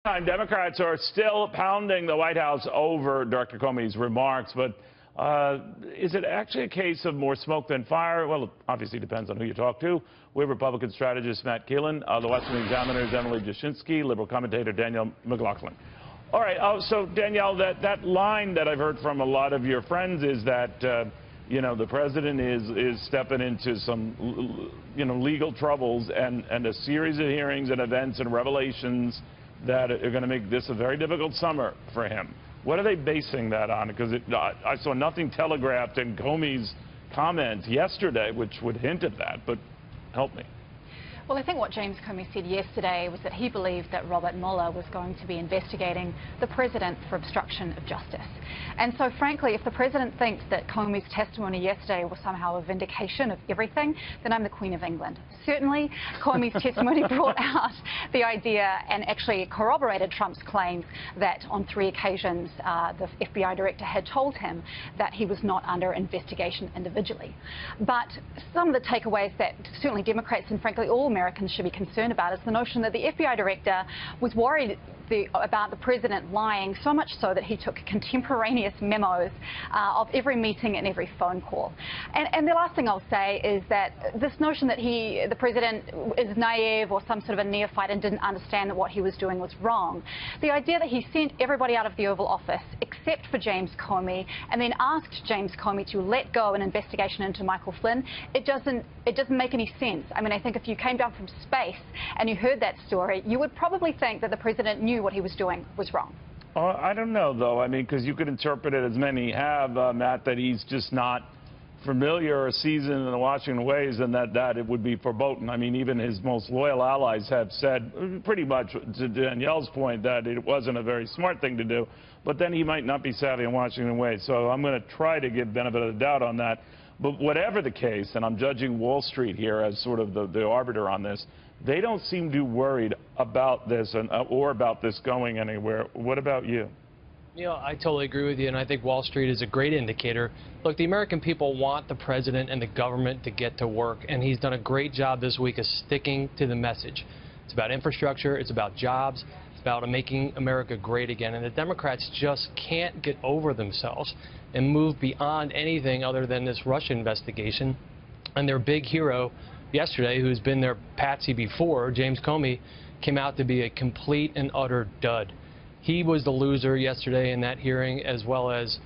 Democrats are still pounding the White House over Director Comey's remarks, but is it actually a case of more smoke than fire? Well, it obviously depends on who you talk to. We have Republican strategist Matt Keelen, the Washington Examiner's Emily Jashinsky, liberal commentator Danielle McLaughlin. All right, so Danielle, that line that I've heard from a lot of your friends is that you know, the president is stepping into some legal troubles and a series of hearings and events and revelations that are going to make this a very difficult summer for him. What are they basing that on? Because I saw nothing telegraphed in Comey's comments yesterday which would hint at that, but help me. Well, I think what James Comey said yesterday was that he believed that Robert Mueller was going to be investigating the president for obstruction of justice. And so, frankly, if the president thinks that Comey's testimony yesterday was somehow a vindication of everything, then I'm the Queen of England. Certainly, Comey's testimony brought out the idea and actually corroborated Trump's claims that on 3 occasions the FBI director had told him that he was not under investigation individually. But some of the takeaways that certainly Democrats and frankly all Americans should be concerned about is the notion that the FBI director was worried about the president lying, so much so that he took contemporaneous memos of every meeting and every phone call. And the last thing I'll say is that this notion that the president is naive or some sort of a neophyte and didn't understand that what he was doing was wrong. The idea that he sent everybody out of the Oval Office except for James Comey and then asked James Comey to let go an investigation into Michael Flynn, it doesn't make any sense. I mean, I think if you came down from space and you heard that story, you would probably think that the president knew what he was doing was wrong. I don't know, though. I mean, because you could interpret it as many have, Matt, that he's just not familiar or seasoned in the Washington ways, and that it would be verboten. I mean, even his most loyal allies have said pretty much to Danielle's point that it wasn't a very smart thing to do, but then he might not be savvy in Washington ways. So I'm going to try to give benefit of the doubt on that. But whatever the case, and I'm judging Wall Street here as sort of the arbiter on this, they don't seem too worried about this or about this going anywhere. What about you? You know, I totally agree with you, and I think Wall Street is a great indicator. Look, the American people want the president and the government to get to work, and he's done a great job this week of sticking to the message. It's about infrastructure, it's about jobs, it's about making America great again, and the Democrats just can't get over themselves and move beyond anything other than this Russia investigation. And their big hero yesterday, who's been their patsy before, James Comey, came out to be a complete and utter dud. He was the loser yesterday in that hearing, as well as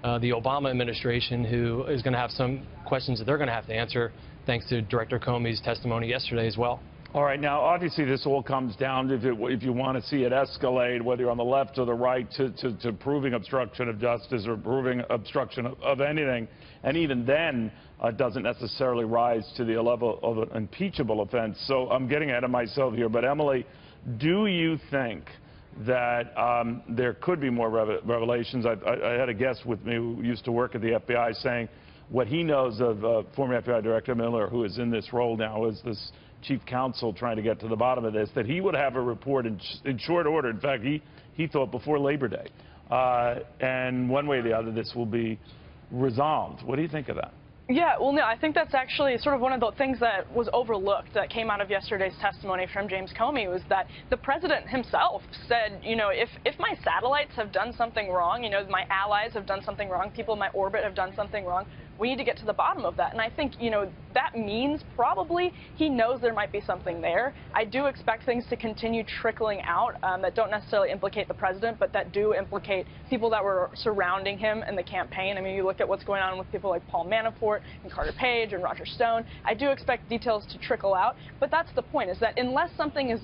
the Obama administration, who is going to have some questions that they're going to have to answer, thanks to Director Comey's testimony yesterday as well. All right, now, obviously, this all comes down to if you want to see it escalate, whether you're on the left or the right, to proving obstruction of justice or proving obstruction of anything. And even then, it doesn't necessarily rise to the level of an impeachable offense. So I'm getting ahead of myself here. But, Emily, do you think that there could be more revelations? I had a guest with me who used to work at the FBI saying what he knows of former FBI Director Mueller, who is in this role now, is this chief counsel trying to get to the bottom of this, that he would have a report in short order. In fact, he thought before Labor Day. And one way or the other, this will be resolved. What do you think of that? Yeah, well, no, I think that's actually sort of one of the things that was overlooked that came out of yesterday's testimony from James Comey, was that the president himself said, you know, if my satellites have done something wrong, you know, my allies have done something wrong, people in my orbit have done something wrong, we need to get to the bottom of that. And I think, you know, that means probably he knows there might be something there. I do expect things to continue trickling out that don't necessarily implicate the president, but that do implicate people that were surrounding him in the campaign. I mean, you look at what's going on with people like Paul Manafort and Carter Page and Roger Stone. I do expect details to trickle out, but that's the point, is that unless something is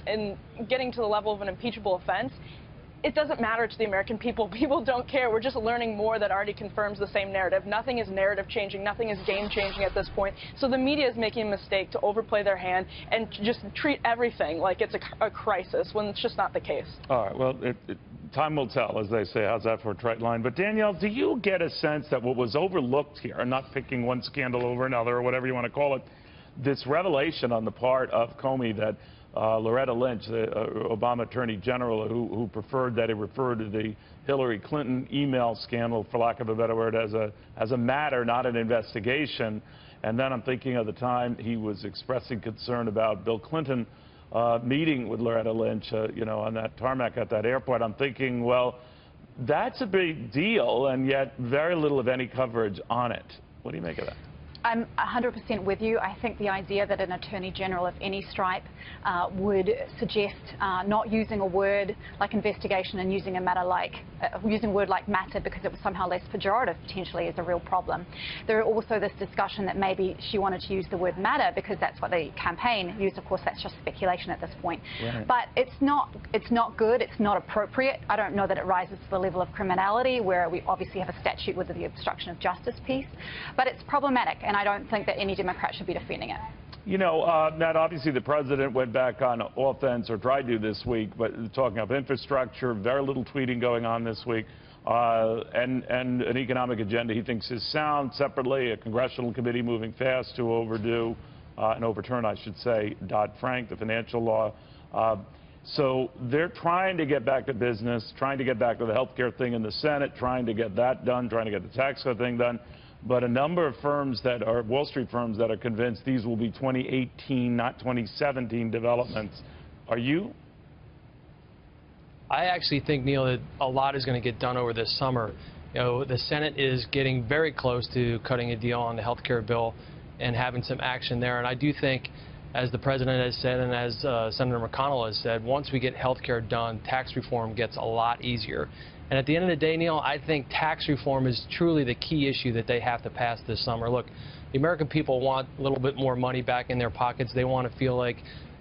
getting to the level of an impeachable offense, it doesn't matter to the American people. People don't care. We're just learning more that already confirms the same narrative. Nothing is narrative changing. Nothing is game changing at this point. So the media is making a mistake to overplay their hand and just treat everything like it's a crisis when it's just not the case. All right. Well, time will tell, as they say. How's that for a trite line? But, Danielle, do you get a sense that what was overlooked here, and not picking one scandal over another or whatever you want to call it, this revelation on the part of Comey that Loretta Lynch, the Obama Attorney General, who preferred that he referred to the Hillary Clinton email scandal, for lack of a better word, as a matter, not an investigation. And then I'm thinking of the time he was expressing concern about Bill Clinton meeting with Loretta Lynch, you know, on that tarmac at that airport. I'm thinking, well, that's a big deal, and yet very little of any coverage on it. What do you make of that? I'm 100% with you. I think the idea that an Attorney General of any stripe would suggest not using a word like investigation and using a matter like using a word like matter because it was somehow less pejorative potentially is a real problem. There are also this discussion that maybe she wanted to use the word matter because that's what the campaign used. Of course, that's just speculation at this point. Right. But it's not good. It's not appropriate. I don't know that it rises to the level of criminality where we obviously have a statute with the obstruction of justice piece. But it's problematic. And I don't think that any Democrat should be defending it. You know, Matt, obviously the president went back on offense, or tried to this week, but talking of infrastructure, very little tweeting going on this week, and an economic agenda he thinks is sound. Separately, a congressional committee moving fast to overturn, I should say, Dodd-Frank, the financial law. So they're trying to get back to business, trying to get back to the health care thing in the Senate, trying to get that done, trying to get the tax code thing done. But a number of firms that are Wall Street firms that are convinced these will be 2018, not 2017 developments. Are you? I actually think, Neil, that a lot is going to get done over this summer. You know, the Senate is getting very close to cutting a deal on the health care bill and having some action there. And I do think, as the president has said and as Senator McConnell has said, once we get health care done, tax reform gets a lot easier. And at the end of the day, Neil, I think tax reform is truly the key issue that they have to pass this summer. Look, the American people want a little bit more money back in their pockets. They want to feel like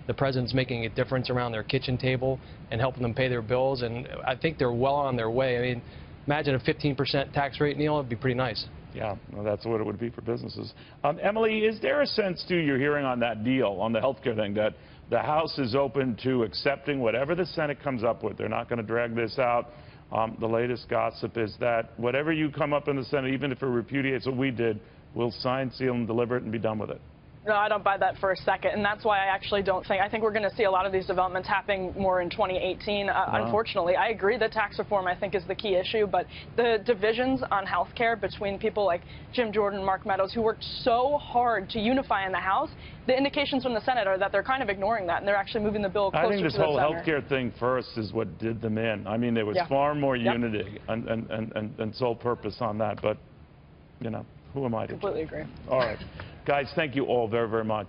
the president's making a difference around their kitchen table and helping them pay their bills. And I think they're well on their way. I mean, imagine a 15% tax rate, Neil. It'd be pretty nice. Yeah, well, that's what it would be for businesses. Emily, is there a sense, too, you're hearing on that deal, on the health care thing, that the House is open to accepting whatever the Senate comes up with? They're not going to drag this out. The latest gossip is that whatever you come up in the Senate, even if it repudiates what we did, we'll sign, seal, and deliver it and be done with it. No, I don't buy that for a second, and that's why I actually don't think. I think we're going to see a lot of these developments happening more in 2018. Unfortunately, I agree that tax reform, I think, is the key issue, but the divisions on health care between people like Jim Jordan, Mark Meadows, who worked so hard to unify in the House, the indications from the Senate are that they're kind of ignoring that, and they're actually moving the bill closer to the center. I think this whole health care thing first is what did them in. I mean, there was far more unity and sole purpose on that, but, you know, who am I to completely agree. All right. Guys, thank you all very, very much.